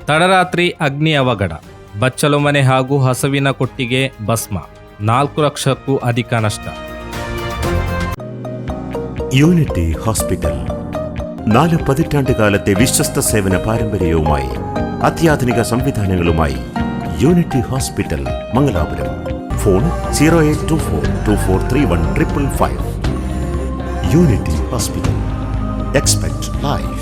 ತಡರಾತ್ರಿ ಅಗ್ನಿ ಅವಘಡ, ಬಚ್ಚಲು ಮನೆ ಹಾಗೂ ಹಸುವಿನ ಕೊಟ್ಟಿಗೆ ಭಸ್ಮ, 4 ಲಕ್ಷಕ್ಕೂ ಅಧಿಕ ನಷ್ಟ. യൂണിറ്റി ഹോസ്പിറ്റൽ 4 പതിറ്റാണ്ടുകാലത്തെ വിശ്വസ്ത സേവന പാരമ്പര്യവുമായി അത്യാധുനിക സംവിധാനങ്ങളുമായി unity hospital Mangalapuram. Phone 0824243155. Unity hospital. Expect life.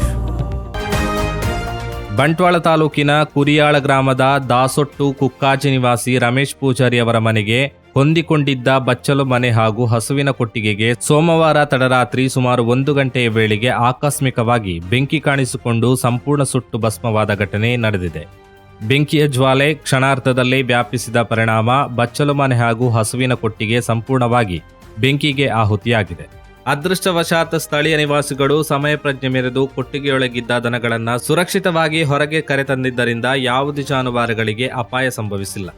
Bantwal ತಾಲೂಕಿನ ಕುರಿಯಾಳ ಗ್ರಾಮದ ದಾಸೊಟ್ಟು ಕುಕ್ಕಾಜಿ ನಿವಾಸಿ ರಮೇಶ್ ಪೂಜಾರಿ ಅವರ ಮನೆಗೆ ಹೊಂದಿಕೊಂಡಿದ್ದ ಬಚ್ಚಲು ಮನೆ ಹಾಗೂ ಹಸುವಿನ ಕೊಟ್ಟಿಗೆಗೆ ಸೋಮವಾರ ತಡರಾತ್ರಿ ಸುಮಾರು 1 ಗಂಟೆಯ ವೇಳೆಗೆ ಆಕಸ್ಮಿಕವಾಗಿ ಬೆಂಕಿ ಕಾಣಿಸಿಕೊಂಡು ಸಂಪೂರ್ಣ ಸುಟ್ಟು ಭಸ್ಮವಾದ ಘಟನೆ ನಡೆದಿದೆ. ಬೆಂಕಿಯ ಜ್ವಾಲೆ ಕ್ಷಣಾರ್ಧದಲ್ಲೇ ವ್ಯಾಪಿಸಿದ ಪರಿಣಾಮ ಬಚ್ಚಲು ಮನೆ ಹಾಗೂ ಹಸುವಿನ ಕೊಟ್ಟಿಗೆ ಸಂಪೂರ್ಣವಾಗಿ ಬೆಂಕಿಗೆ ಆಹುತಿಯಾಗಿದೆ. ಅದೃಷ್ಟವಶಾತ್ ಸ್ಥಳೀಯ ನಿವಾಸಿಗಳು ಸಮಯ ಪ್ರಜ್ಞೆ ಮೆರೆದು ಕೊಟ್ಟಿಗೆಯೊಳಗಿದ್ದ ದನಗಳನ್ನು ಸುರಕ್ಷಿತವಾಗಿ ಹೊರಗೆ ಕರೆತಂದಿದ್ದರಿಂದ ಯಾವುದೇ ಜಾನುವಾರುಗಳಿಗೆ ಅಪಾಯ ಸಂಭವಿಸಿಲ್ಲ.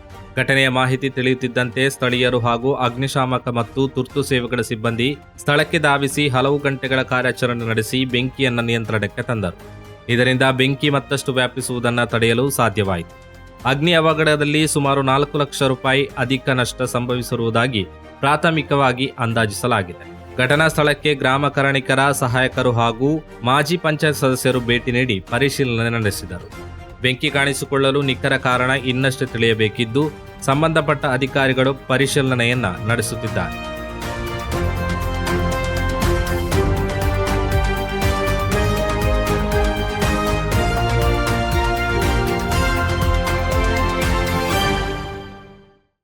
ಘಟನೆಯ ಮಾಹಿತಿ ತಿಳಿಯುತ್ತಿದ್ದಂತೆ ಸ್ಥಳೀಯರು ಹಾಗೂ ಅಗ್ನಿಶಾಮಕ ಮತ್ತು ತುರ್ತು ಸೇವೆಗಳ ಸಿಬ್ಬಂದಿ ಸ್ಥಳಕ್ಕೆ ಧಾವಿಸಿ ಹಲವು ಗಂಟೆಗಳ ಕಾರ್ಯಾಚರಣೆ ನಡೆಸಿ ಬೆಂಕಿಯನ್ನು ನಿಯಂತ್ರಣಕ್ಕೆ ತಂದರು. ಇದರಿಂದ ಬೆಂಕಿ ಮತ್ತಷ್ಟು ವ್ಯಾಪಿಸುವುದನ್ನು ತಡೆಯಲು ಸಾಧ್ಯವಾಯಿತು. ಅಗ್ನಿ ಅವಘಡದಲ್ಲಿ ಸುಮಾರು 4 ಲಕ್ಷ ರೂಪಾಯಿ ಅಧಿಕ ನಷ್ಟ ಸಂಭವಿಸಿರುವುದಾಗಿ ಪ್ರಾಥಮಿಕವಾಗಿ ಅಂದಾಜಿಸಲಾಗಿದೆ. ಘಟನಾ ಸ್ಥಳಕ್ಕೆ ಗ್ರಾಮ ಕರಣಿಕರ ಸಹಾಯಕರು ಹಾಗೂ ಮಾಜಿ ಪಂಚಾಯತ್ ಸದಸ್ಯರು ಭೇಟಿ ನೀಡಿ ಪರಿಶೀಲನೆ ನಡೆಸಿದರು. ಬೆಂಕಿ ಕಾಣಿಸಿಕೊಳ್ಳಲು ನಿಖರ ಕಾರಣ ಇನ್ನಷ್ಟು ತಿಳಿಯಬೇಕಿದ್ದು ಸಂಬಂಧಪಟ್ಟ ಅಧಿಕಾರಿಗಳು ಪರಿಶೀಲನೆಯನ್ನ ನಡೆಸುತ್ತಿದ್ದಾರೆ.